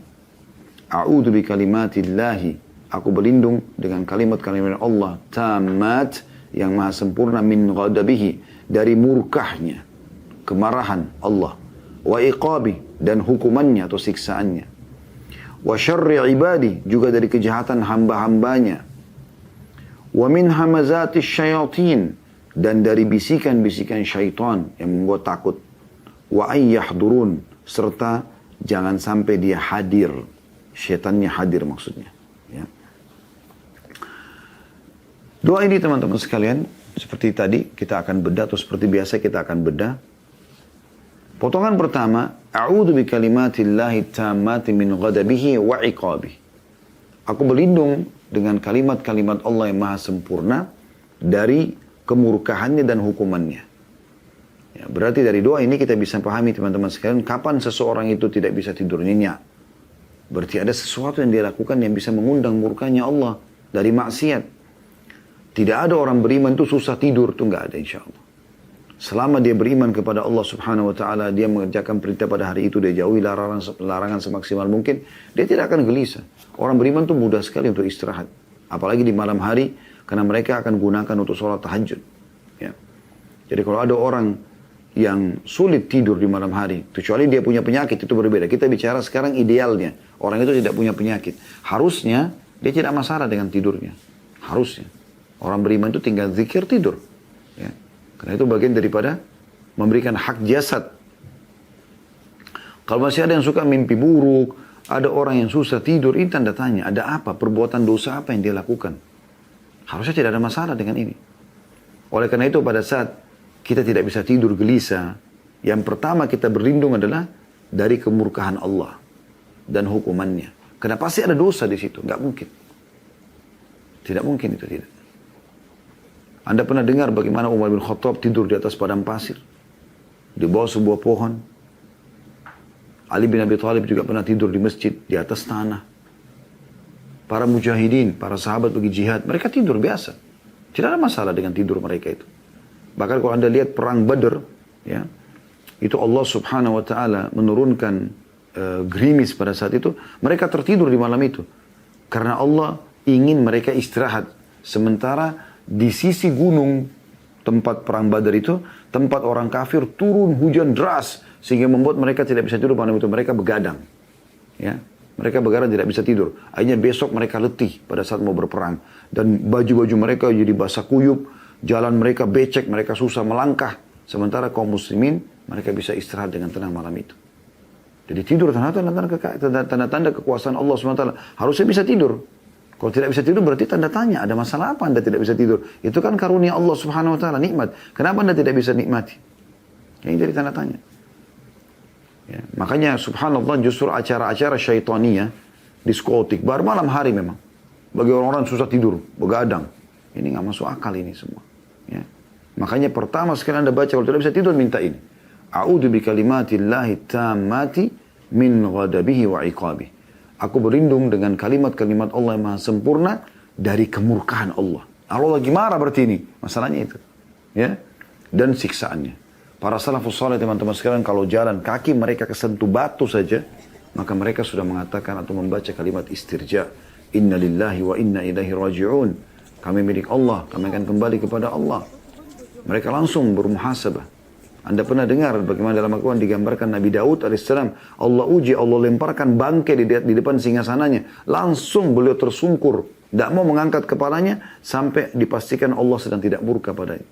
A'udzu bi kalimatillahi. Aku berlindung dengan kalimat-kalimat Allah tammat yang maha sempurna min ghadabihi, dari murkahnya, kemarahan Allah. Wa iqabi, dan hukumannya atau siksaannya. Wa syarri ibadi, juga dari kejahatan hamba-hambanya. Wa min hamazati syayatin, dan dari bisikan-bisikan syaitan yang membuat takut. Wa ayyahdurun, serta jangan sampai dia hadir. Syaitannya hadir maksudnya. Ya. Doa ini teman-teman sekalian, seperti tadi kita akan bedah, atau seperti biasa kita akan bedah. Potongan pertama, A'udzu bi kalimatillahi tammati min ghadabihi wa iqabihi. Aku berlindung dengan kalimat-kalimat Allah yang maha sempurna dari kemurkahannya dan hukumannya. Ya, berarti dari doa ini kita bisa pahami teman-teman sekalian, kapan seseorang itu tidak bisa tidur nyenyak. Berarti ada sesuatu yang dia lakukan yang bisa mengundang murkanya Allah dari maksiat. Tidak ada orang beriman itu susah tidur, itu nggak ada insya Allah. Selama dia beriman kepada Allah subhanahu wa ta'ala, dia mengerjakan perintah pada hari itu, dia jauhi larangan semaksimal mungkin, dia tidak akan gelisah. Orang beriman itu mudah sekali untuk istirahat. Apalagi di malam hari, karena mereka akan gunakan untuk sholat tahajud. Ya. Jadi kalau ada orang yang sulit tidur di malam hari, kecuali dia punya penyakit, itu berbeda. Kita bicara sekarang idealnya, orang itu tidak punya penyakit. Harusnya dia tidak masalah dengan tidurnya. Harusnya. Orang beriman itu tinggal zikir tidur. Ya. Karena itu bagian daripada memberikan hak jasad. Kalau masih ada yang suka mimpi buruk, ada orang yang susah tidur, ini tanda tanya. Ada apa? Perbuatan dosa apa yang dia lakukan? Harusnya tidak ada masalah dengan ini. Oleh karena itu pada saat kita tidak bisa tidur gelisah, yang pertama kita berlindung adalah dari kemurkaan Allah dan hukumannya. Karena pasti ada dosa di situ, nggak mungkin. Tidak mungkin itu tidak. Anda pernah dengar bagaimana Umar bin Khattab tidur di atas padang pasir, di bawah sebuah pohon. Ali bin Abi Thalib juga pernah tidur di masjid, di atas tanah. Para mujahidin, para sahabat pergi jihad, mereka tidur biasa. Tidak ada masalah dengan tidur mereka itu. Bahkan kalau Anda lihat perang Badr, ya, itu Allah subhanahu wa ta'ala menurunkan gerimis pada saat itu, mereka tertidur di malam itu. Karena Allah ingin mereka istirahat. Sementara di sisi gunung tempat perang Badar itu, tempat orang kafir turun hujan deras sehingga membuat mereka tidak bisa tidur malam itu. Mereka begadang. Ya. Mereka begadang tidak bisa tidur. Akhirnya besok mereka letih pada saat mau berperang. Dan baju-baju mereka jadi basah kuyup. Jalan mereka becek, mereka susah melangkah. Sementara kaum muslimin, mereka bisa istirahat dengan tenang malam itu. Jadi tidur tanda-tanda kekuasaan Allah SWT. Harusnya bisa tidur. Kalau tidak bisa tidur berarti tanda tanya. Ada masalah apa Anda tidak bisa tidur? Itu kan karunia Allah Subhanahu Wa Taala, nikmat. Kenapa Anda tidak bisa nikmati? Ini jadi tanda tanya. Ya, makanya subhanallah justru acara-acara syaitaniyah, diskotik, baru malam hari memang. Bagi orang-orang susah tidur, begadang. Ini nggak masuk akal ini semua. Ya. Makanya pertama sekali Anda baca, kalau tidak bisa tidur, minta ini. A'udhu bi kalimatillahi tammati min ghadabihi wa iqabihi. Aku berlindung dengan kalimat-kalimat Allah yang maha sempurna dari kemurkaan Allah. Allah lagi marah berarti ini. Masalahnya itu. Ya. Dan siksaannya. Para salafus saleh teman-teman sekalian, kalau jalan kaki mereka kesentuh batu saja, maka mereka sudah mengatakan atau membaca kalimat istirja. Inna lillahi wa inna ilaihi raji'un. Kami milik Allah, kami akan kembali kepada Allah. Mereka langsung bermuhasabah. Anda pernah dengar bagaimana dalam Al-Quran digambarkan Nabi Daud AS, Allah uji, Allah lemparkan bangkai di depan singgasananya. Langsung beliau tersungkur. Tidak mau mengangkat kepalanya sampai dipastikan Allah sedang tidak murka padanya.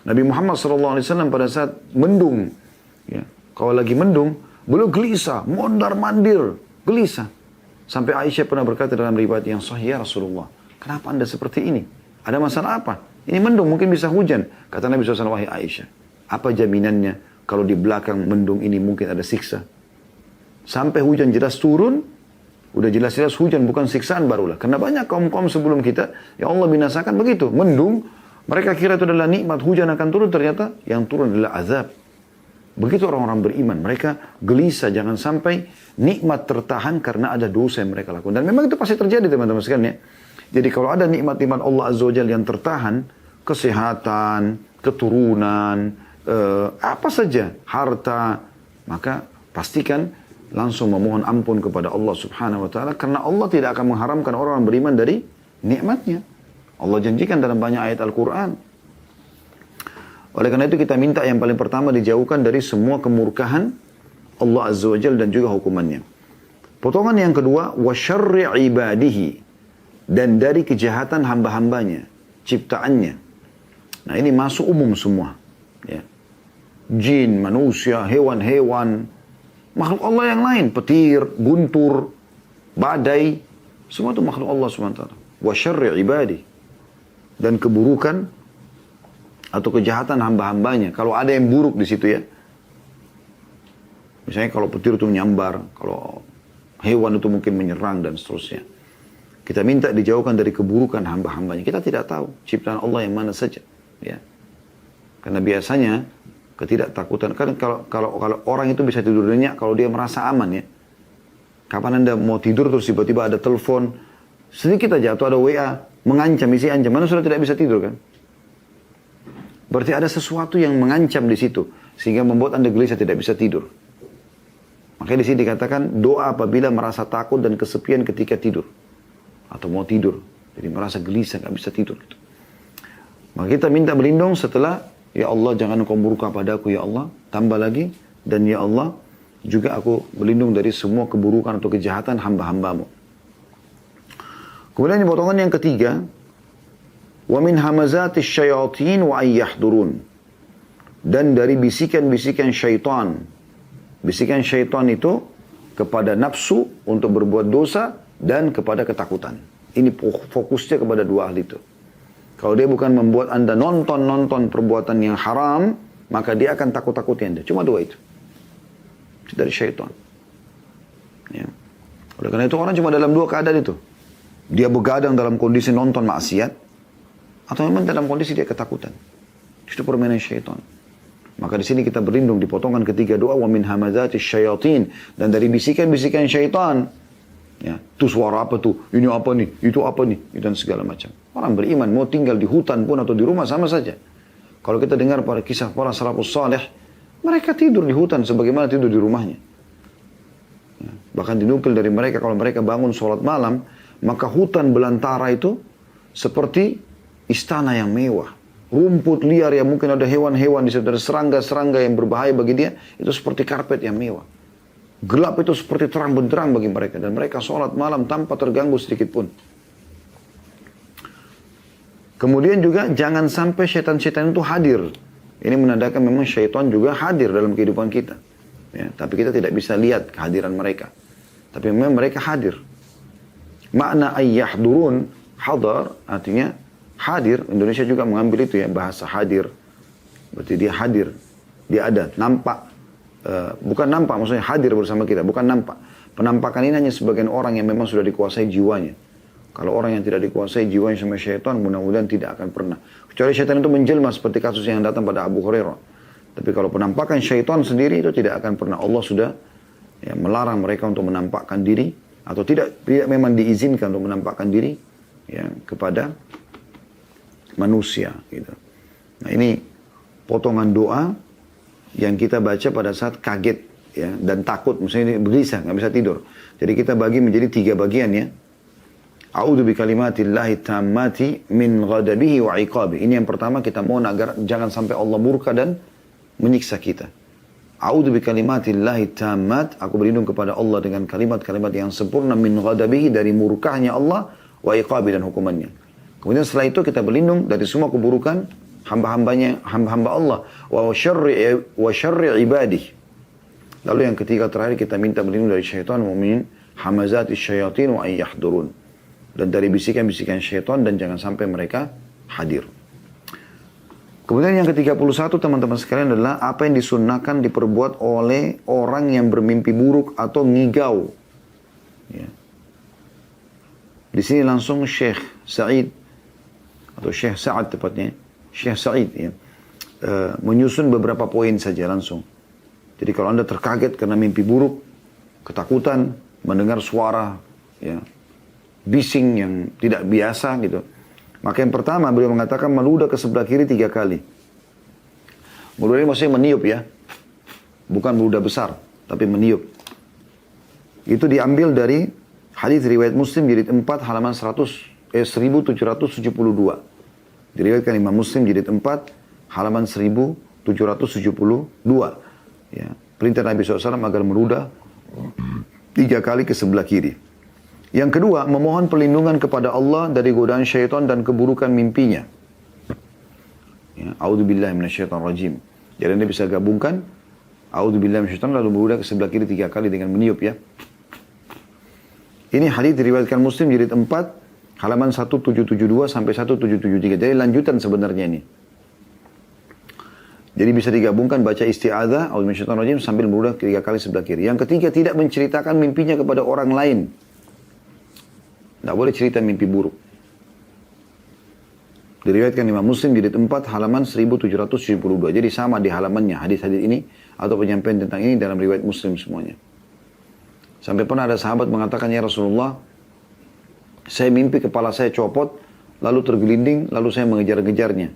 Nabi Muhammad SAW pada saat mendung, ya, kalau lagi mendung, beliau gelisah, mondar-mandir, gelisah. Sampai Aisyah pernah berkata dalam riwayat yang sahih, ya Rasulullah, kenapa Anda seperti ini? Ada masalah apa? Ini mendung, mungkin bisa hujan. Kata Nabi SAW, wahai Aisyah, apa jaminannya kalau di belakang mendung ini mungkin ada siksa? Sampai hujan jelas turun, udah jelas-jelas hujan bukan siksaan barulah. Karena banyak kaum-kaum sebelum kita, ya Allah binasakan begitu. Mendung, mereka kira itu adalah nikmat, hujan akan turun, ternyata yang turun adalah azab. Begitu orang-orang beriman, mereka gelisah jangan sampai nikmat tertahan karena ada dosa yang mereka lakukan. Dan memang itu pasti terjadi teman-teman sekalian ya. Jadi kalau ada nikmat-nikmat Allah Azza wa Jalla yang tertahan, kesehatan, keturunan, apa saja, harta, maka pastikan langsung memohon ampun kepada Allah Subhanahu wa Ta'ala, karena Allah tidak akan mengharamkan orang beriman dari nikmatnya. Allah janjikan dalam banyak ayat Al-Quran. Oleh karena itu kita minta yang paling pertama dijauhkan dari semua kemurkaan Allah Azza wa Jalla dan juga hukumannya. Potongan yang kedua, wa syarri ibadihi, dan dari kejahatan hamba-hambanya, ciptaannya. Nah ini masuk umum semua. Ya. Jin, manusia, hewan-hewan, makhluk Allah yang lain, petir, guntur, badai, semua itu makhluk Allah SWT. Wa syarri ibadi, dan keburukan atau kejahatan hamba-hambanya. Kalau ada yang buruk di situ ya, misalnya kalau petir itu menyambar, kalau hewan itu mungkin menyerang dan seterusnya. Kita minta dijauhkan dari keburukan hamba-hambanya. Kita tidak tahu ciptaan Allah yang mana saja. Ya. Karena biasanya ketidaktakutan. Kan kalau orang itu bisa tidur nyenyak kalau dia merasa aman ya. Kapan Anda mau tidur terus tiba-tiba ada telepon, sedikit aja atau ada WA, mengancam, isi ancam, mana sudah tidak bisa tidur kan? Berarti ada sesuatu yang mengancam di situ, sehingga membuat Anda gelisah tidak bisa tidur. Makanya di sini dikatakan doa apabila merasa takut dan kesepian ketika tidur. Atau mau tidur, jadi merasa gelisah, nggak bisa tidur. Gitu. Maka kita minta berlindung setelah, ya Allah jangan Engkau murka padaku ya Allah, tambah lagi, dan ya Allah, juga aku berlindung dari semua keburukan atau kejahatan hamba-hambamu. Kemudian potongan yang ketiga, wa min hamazatis syayatin wa ayyahdurun. Dan dari bisikan-bisikan syaitan. Bisikan syaitan itu kepada nafsu untuk berbuat dosa dan kepada ketakutan. Ini fokusnya kepada dua hal itu. Kalau dia bukan membuat Anda nonton perbuatan yang haram, maka dia akan takut-takuti Anda. Cuma dua itu. Dari syaitan. Ya. Oleh karena itu orang cuma dalam dua keadaan itu. Dia begadang dalam kondisi nonton maksiat, atau memang dalam kondisi dia ketakutan. Itu permainan syaitan. Maka di sini kita berlindung di potongan ketiga doa, wa min hamazatis syayatin, dan dari bisikan-bisikan syaitan. Ya, itu suara apa tuh? Ini apa nih? Itu apa nih? Dan segala macam. Orang beriman mau tinggal di hutan pun atau di rumah sama saja. Kalau kita dengar pada kisah para salafus saleh, mereka tidur di hutan sebagaimana tidur di rumahnya. Ya, bahkan dinukil dari mereka kalau mereka bangun sholat malam, maka hutan belantara itu seperti istana yang mewah. Rumput liar yang mungkin ada hewan-hewan di situ, ada serangga-serangga yang berbahaya bagi dia, itu seperti karpet yang mewah. Gelap itu seperti terang benderang bagi mereka. Dan mereka sholat malam tanpa terganggu sedikit pun. Kemudian juga jangan sampai syaitan-syaitan itu hadir. Ini menandakan memang syaitan juga hadir dalam kehidupan kita. Ya, tapi kita tidak bisa lihat kehadiran mereka. Tapi memang mereka hadir. Makna ayyahdurun, hadar, artinya hadir. Indonesia juga mengambil itu ya, bahasa hadir. Berarti dia hadir. Dia ada, nampak. Bukan nampak, maksudnya hadir bersama kita. Bukan nampak. Penampakan ini hanya sebagian orang yang memang sudah dikuasai jiwanya. Kalau orang yang tidak dikuasai jiwanya sama syaitan, mudah-mudahan tidak akan pernah. Kecuali syaitan itu menjelma seperti kasus yang datang pada Abu Hurairah. Tapi kalau penampakan syaitan sendiri itu tidak akan pernah. Allah sudah ya, melarang mereka untuk menampakkan diri. Atau tidak memang diizinkan untuk menampakkan diri ya, kepada manusia. Gitu. Nah ini potongan doa yang kita baca pada saat kaget ya, dan takut. Misalnya gelisah, nggak bisa tidur. Jadi kita bagi menjadi 3 bagian ya. A'udzu bikalimatillahi tammati min ghadabihi wa iqabi. Ini yang pertama kita mohon agar jangan sampai Allah murka dan menyiksa kita. A'udzu bikalimatillahi tammat, aku berlindung kepada Allah dengan kalimat-kalimat yang sempurna min ghadabihi, dari murkahnya Allah, wa iqabi, dan hukumannya. Kemudian setelah itu kita berlindung dari semua keburukan hamba-hamba Allah, wa syarri ibadih. Lalu yang ketiga terakhir kita minta berlindung dari syaitan, wa min hamazatis syayatin wa ayyahdurun. Dan dari bisikan-bisikan syaitan dan jangan sampai mereka hadir. Kemudian yang ke-31 teman-teman sekalian adalah apa yang disunnahkan diperbuat oleh orang yang bermimpi buruk atau ngigau. Ya. Di sini langsung Syekh Sa'id atau Syekh Sa'ad tepatnya, Syekh Sa'id ya, menyusun beberapa poin saja langsung. Jadi kalau Anda terkaget karena mimpi buruk, ketakutan, mendengar suara ya, bising yang tidak biasa gitu. Maka yang pertama beliau mengatakan meludah ke sebelah kiri 3 kali. Meludah ini maksudnya meniup ya. Bukan meludah besar, tapi meniup. Itu diambil dari hadis riwayat Muslim jilid 4 halaman 1772. Diriwayatkan Imam Muslim jilid 4 halaman 1772. Ya, perintah Nabi SAW agar meludah 3 kali ke sebelah kiri. Yang kedua, memohon perlindungan kepada Allah dari godaan syaitan dan keburukan mimpinya. Ya, A'udzubillahi minasyaitonirrajim. Jadi Anda bisa gabungkan A'udzubillahi minasyaiton lalu meludah ke sebelah kiri 3 kali dengan meniup ya. Ini hadis diriwayatkan Muslim jilid 4 halaman 1772 sampai 1773. Jadi lanjutan sebenarnya ini. Jadi bisa digabungkan baca isti'adzah A'udzubillahi minasyaitonirrajim sambil meludah 3 kali sebelah kiri. Yang ketiga, tidak menceritakan mimpinya kepada orang lain. Tidak boleh cerita mimpi buruk. Diriwayatkan Imam Muslim jilid 4 halaman 1772. Jadi sama di halamannya hadis-hadis ini atau penyampaian tentang ini dalam riwayat Muslim semuanya. Sampai pernah ada sahabat mengatakan, ya Rasulullah, saya mimpi kepala saya copot, lalu tergelinding, lalu saya mengejar-ngejarnya.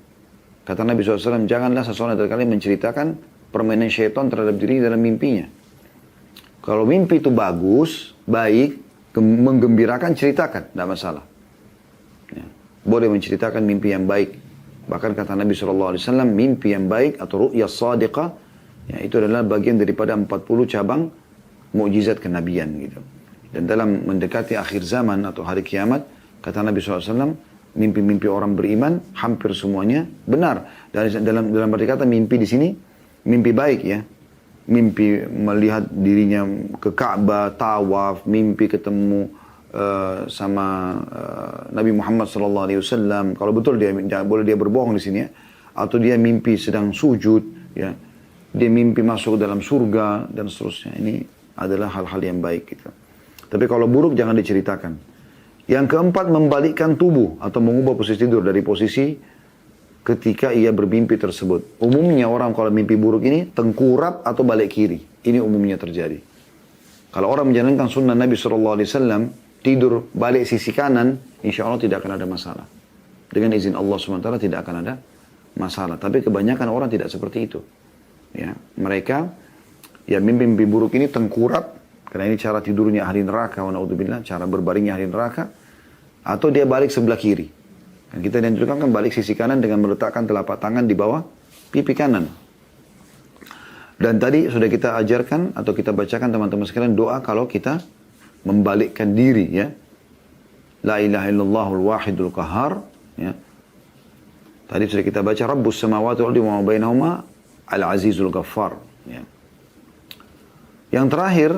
Kata Nabi SAW, janganlah seseorang dari kalian menceritakan permainan syaitan terhadap diri dalam mimpinya. Kalau mimpi itu bagus, baik, menggembirakan, ceritakan, tidak masalah. Ya. Boleh menceritakan mimpi yang baik. Bahkan kata Nabi SAW, mimpi yang baik atau ru'ya sadiqah, ya, itu adalah bagian daripada 40 cabang mukjizat kenabian gitu. Dan dalam mendekati akhir zaman atau hari kiamat, kata Nabi SAW, mimpi-mimpi orang beriman hampir semuanya benar. Dalam arti kata mimpi di sini, mimpi baik ya. Mimpi melihat dirinya ke Ka'bah, tawaf, mimpi ketemu sama Nabi Muhammad SAW. Kalau betul dia boleh dia berbohong di sini ya, atau dia mimpi sedang sujud, ya, dia mimpi masuk dalam surga dan seterusnya. Ini adalah hal-hal yang baik gitu. Tapi kalau buruk jangan diceritakan. Yang keempat, membalikkan tubuh atau mengubah posisi tidur dari posisi ketika ia bermimpi tersebut. Umumnya orang kalau mimpi buruk ini tengkurap atau balik kiri. Ini umumnya terjadi. Kalau orang menjalankan sunnah Nabi SAW, tidur balik sisi kanan, insya Allah tidak akan ada masalah. Dengan izin Allah SWT tidak akan ada masalah. Tapi kebanyakan orang tidak seperti itu. Ya, mereka ya mimpi-mimpi buruk ini tengkurap, karena ini cara tidurnya ahli neraka, wa na'udzubillah, cara berbaringnya ahli neraka, atau dia balik sebelah kiri. Dan kita dianjurkan kan balik sisi kanan dengan meletakkan telapak tangan di bawah pipi kanan. Dan tadi sudah kita ajarkan atau kita bacakan teman-teman sekalian doa kalau kita membalikkan diri ya. La ilaha illallahul wahidul qahar ya. Tadi sudah kita baca Rabbus samawati wal ardi wa ma bainahuma al-azizul ghaffar ya. Yang terakhir,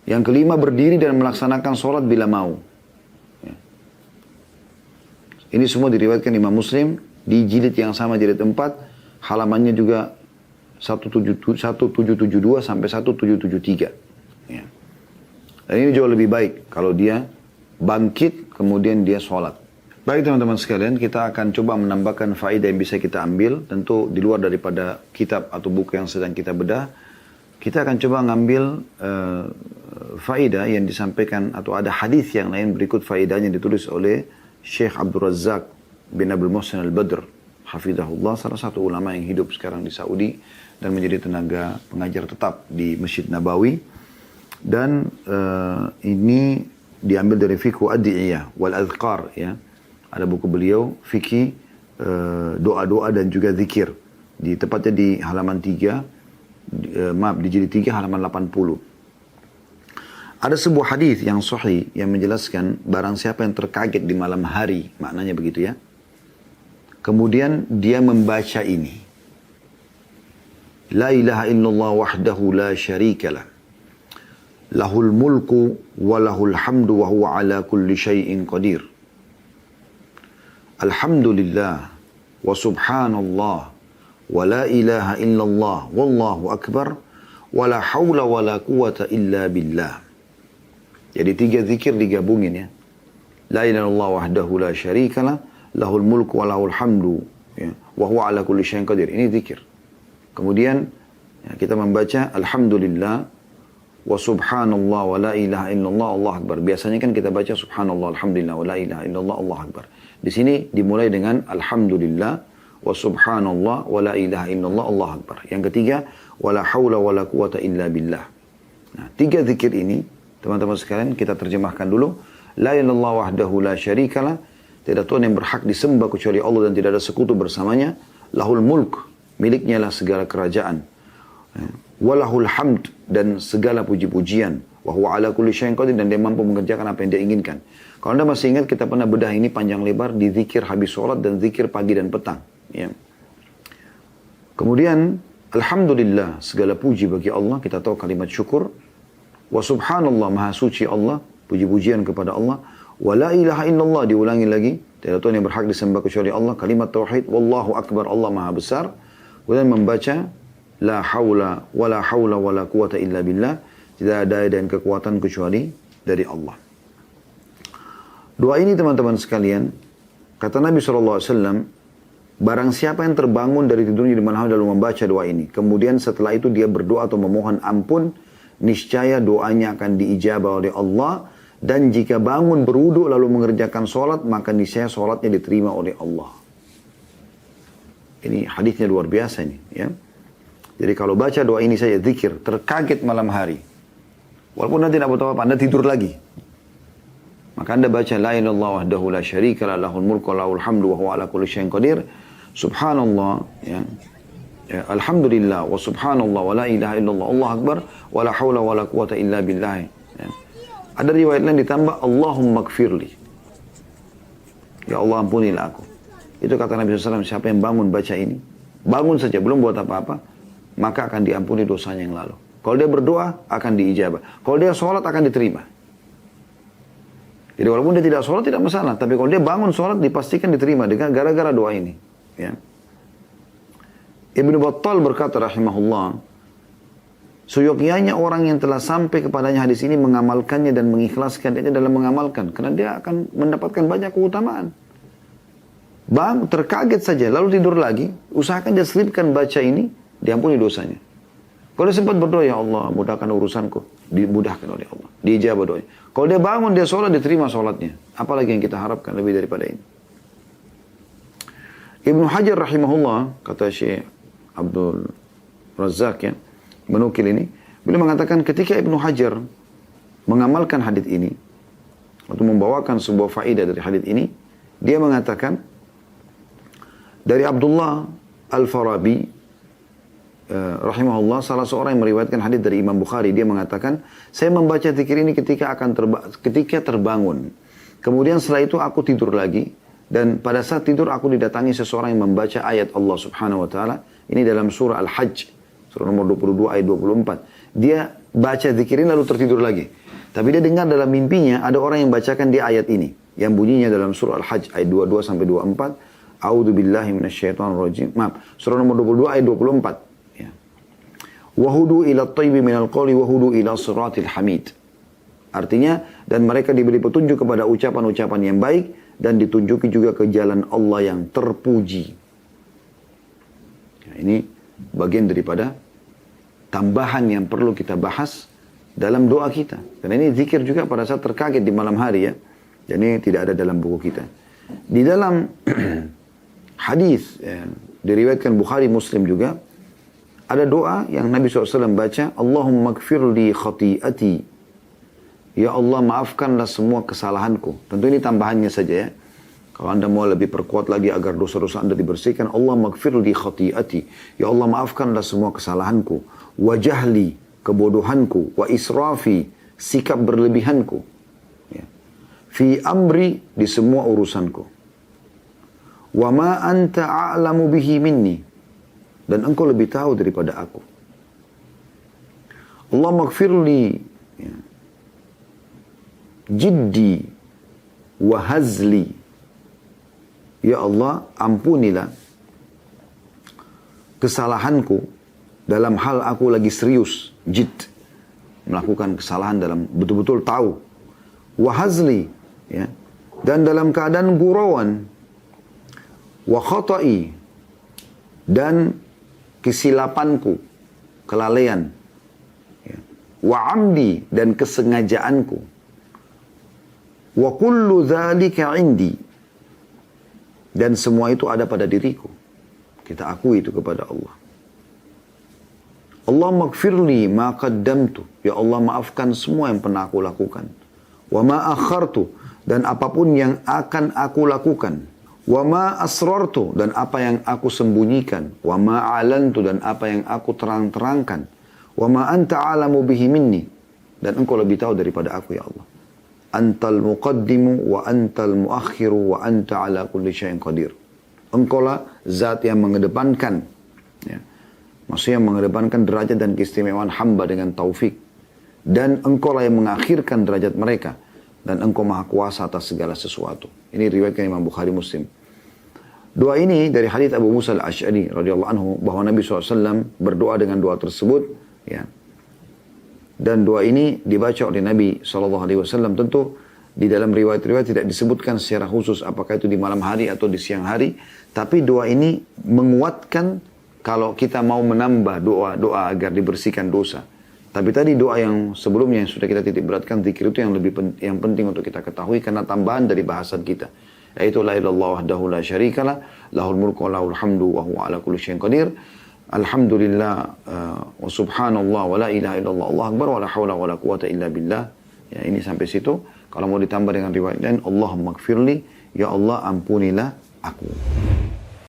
yang kelima, berdiri dan melaksanakan sholat bila mau ya. Ini semua diriwayatkan Imam Muslim di jilid yang sama, jilid 4, halamannya juga 1772 sampai 1773 ya. Dan ini jauh lebih baik kalau dia bangkit kemudian dia sholat. Baik teman-teman sekalian, kita akan coba menambahkan faedah yang bisa kita ambil. Tentu di luar daripada kitab atau buku yang sedang kita bedah. Kita akan coba ngambil faedah yang disampaikan atau ada hadis yang lain berikut faedahnya ditulis oleh Syekh Abdul Razak bin Abdul Muhsin Al-Badr hafizahullah, salah satu ulama yang hidup sekarang di Saudi dan menjadi tenaga pengajar tetap di Masjid Nabawi. Dan ini diambil dari Fiqhu Ad-Di'iyah wal Adhkar ya. Ada buku beliau fikih doa-doa dan juga zikir. Di tepatnya di halaman 3, di jilid 3 halaman 80. Ada sebuah hadis yang sahih yang menjelaskan barang siapa yang terkaget di malam hari, maknanya begitu ya. Kemudian dia membaca ini. La ilaha illallah wahdahu la syarikalah. Lahul mulku wa lahul hamdu wa huwa ala kulli syai'in qadir. Alhamdulillah wa subhanallah wa la ilaha illallah wallahu akbar wa la hawla wa la quwata illa billah. Jadi 3 zikir digabungin ya. La ilaha illallah wahdahu la syarikalah, lahul mulku wa lahul hamdu ya, wa huwa ala kulli syai'in qadir. Ini zikir. Kemudian ya, kita membaca alhamdulillah wa subhanallah wa la ilaha illallah Allah akbar. Biasanya kan kita baca subhanallah alhamdulillah wa la ilaha illallah Allah akbar. Di sini dimulai dengan alhamdulillah wa subhanallah wa la ilaha illallah Allah akbar. Yang ketiga, wa la hawla wa la quwata illa billah. Nah, 3 zikir ini teman-teman sekalian kita terjemahkan dulu. La ilaha illallah wahdahu la syarikalah, tidak Tuhan yang berhak disembah kecuali Allah dan tidak ada sekutu bersamanya. Lahul mulk, miliknya lah segala kerajaan. Walahul hamd, dan segala puji-pujian. Wa huwa ala kulli syai'in qadir, dan dia mampu mengerjakan apa yang dia inginkan. Kalau anda masih ingat, kita pernah bedah ini panjang lebar di zikir habis sholat dan zikir pagi dan petang. Ya. Kemudian, alhamdulillah, segala puji bagi Allah, kita tahu kalimat syukur. Wa subhanallah, maha suci Allah, puji-pujian kepada Allah. Wa la ilaha illallah, diulangi lagi. Tidak Tuhan yang berhak disembah kecuali Allah, kalimat tauhid. Wallahu akbar, Allah maha besar. Kemudian membaca la hawla wa la quwata illa billah. Tidak ada daya dan kekuatan kecuali dari Allah. Doa ini teman-teman sekalian Kata Nabi SAW, barang siapa yang terbangun dari tidurnya di malam hari lalu membaca doa ini, kemudian setelah itu dia berdoa atau memohon ampun, niscaya doanya akan diijabah oleh Allah. Dan jika bangun berwudu lalu mengerjakan sholat, maka niscaya sholatnya diterima oleh Allah. Ini hadisnya luar biasa ini, ya. Jadi kalau baca doa ini saja zikir, terkaget malam hari, walaupun Anda tidak tahu apa, Anda tidur lagi, maka Anda baca la ilaha illallah wahdahu la syarika lah, lahul mulku wa lahul hamdu wa huwa ala kulli syai'in qadir. Subhanallah, ya. Alhamdulillah wa subhanallah wa la ilaha illallah, Allah akbar wa la haula wa la quwata illa billah. Ya. Ada riwayat lain ditambah Allahumma gfirli. Ya Allah ampunilah aku. Itu kata Nabi SAW, siapa yang bangun baca ini, bangun saja belum buat apa-apa, maka akan diampuni dosanya yang lalu. Kalau dia berdoa akan diijabah. Kalau dia sholat akan diterima. Jadi walaupun dia tidak sholat tidak masalah, tapi kalau dia bangun sholat dipastikan diterima dengan gara-gara doa ini. Ya. Ibnu Battal berkata rahimahullah, seyogyanya orang yang telah sampai kepadanya hadis ini mengamalkannya dan mengikhlaskan dia dalam mengamalkan, karena dia akan mendapatkan banyak keutamaan. Bang, terkaget saja lalu tidur lagi, usahakan dia selipkan baca ini, diampuni dosanya. Kalau dia sempat berdoa, ya Allah mudahkan urusanku, dimudahkan oleh Allah, diijabah doanya. Kalau dia bangun, dia sholat, diterima sholatnya. Apalagi yang kita harapkan lebih daripada ini. Ibnu Hajar rahimahullah, kata Syekh Abdul Razak, ya, menukil ini, beliau mengatakan ketika Ibnu Hajar mengamalkan hadits ini atau membawakan sebuah faedah dari hadits ini, dia mengatakan dari Abdullah Al-Farabi rahimahullah, salah seorang yang meriwayatkan hadits dari Imam Bukhari, dia mengatakan, saya membaca zikir ini ketika terbangun. Kemudian setelah itu aku tidur lagi, dan pada saat tidur aku didatangi seseorang yang membaca ayat Allah Subhanahu wa taala. Ini dalam surah Al-Hajj, surah nomor 22 ayat 24. Dia baca zikir ini lalu tertidur lagi. Tapi dia dengar dalam mimpinya ada orang yang bacakan dia ayat ini, yang bunyinya dalam surah Al-Hajj ayat 22 sampai 24. A'udzu billahi minasyaitonir rajim. Maaf, surah nomor 22 ayat 24. Ya. Wahudu ila at-thayyibi minal qawli wahudu ila siratil hamid. Artinya, dan mereka diberi petunjuk kepada ucapan-ucapan yang baik dan ditunjuki juga ke jalan Allah yang terpuji. Ya, ini bagian daripada tambahan yang perlu kita bahas dalam doa kita. Karena ini zikir juga pada saat terkaget di malam hari, ya. Jadi tidak ada dalam buku kita. Di dalam hadis diriwayatkan Bukhari Muslim juga ada doa yang Nabi SAW baca, Allahumma gfirli khati'ati. Ya Allah maafkanlah semua kesalahanku. Tentu ini tambahannya saja, ya. Kalau Anda mau lebih perkuat lagi agar dosa-dosa Anda dibersihkan, Allah maghfirli khati'ati. Ya Allah maafkanlah semua kesalahanku. Wa jahli, kebodohanku. Wa israfi, sikap berlebihanku. Ya. Fi amri, di semua urusanku. Wa ma anta a'lamu bihi minni. Dan engkau lebih tahu daripada aku. Allah maghfirli, ya, jiddi wa hazli. Ya Allah, ampunilah kesalahanku dalam hal aku lagi serius, jid, melakukan kesalahan dalam betul-betul tahu. Wa hazli, ya, dan dalam keadaan gurauan. Wa khata'i, dan kesilapanku, kelalaian. Ya. Wa amdi, dan kesengajaanku. Wa kullu dzalika indi, dan semua itu ada pada diriku. Kita akui itu kepada Allah. Allah maghfirli ma qaddamtu. Ya Allah maafkan semua yang pernah aku lakukan. Wa ma akhartu, dan apapun yang akan aku lakukan. Wa ma asrartu, dan apa yang aku sembunyikan. Wa ma alantu, dan apa yang aku terang-terangkan. Wa ma anta alamu bihi minni, dan engkau lebih tahu daripada aku, ya Allah. Antal muqaddimu wa antal muakhiru wa anta ala kulli syai'in qadir. Engkaulah zat yang mengedepankan, ya, maksudnya mengedepankan derajat dan keistimewaan hamba dengan taufik, dan engkaulah yang mengakhirkan derajat mereka, dan engkau maha kuasa atas segala sesuatu. Ini riwayatkan Imam Bukhari Muslim. Doa ini dari hadits Abu Musa al-Asy'ari radhiyallahu anhu, bahwa Nabi SAW berdoa dengan doa tersebut, ya. Dan doa ini dibaca oleh Nabi SAW tentu Di dalam riwayat-riwayat tidak disebutkan secara khusus apakah itu di malam hari atau di siang hari. Tapi doa ini menguatkan kalau kita mau menambah doa-doa agar dibersihkan dosa. Tapi tadi doa yang sebelumnya yang sudah kita titik beratkan, zikir itu yang penting untuk kita ketahui karena tambahan dari bahasan kita. Yaitu la ilaha illallah wahdahu la syarikalah, lahul mulku wa lahul hamdu wa huwa ala kulli syai'in qadir. Alhamdulillah wa subhanallah wa la ilaha illallah, Allah akbar wa la hawla wa la quwata illa billah. Ya, ini sampai situ. Kalau mau ditambah dengan riwayat lain, Allahumma gfirli, ya Allah ampunilah aku.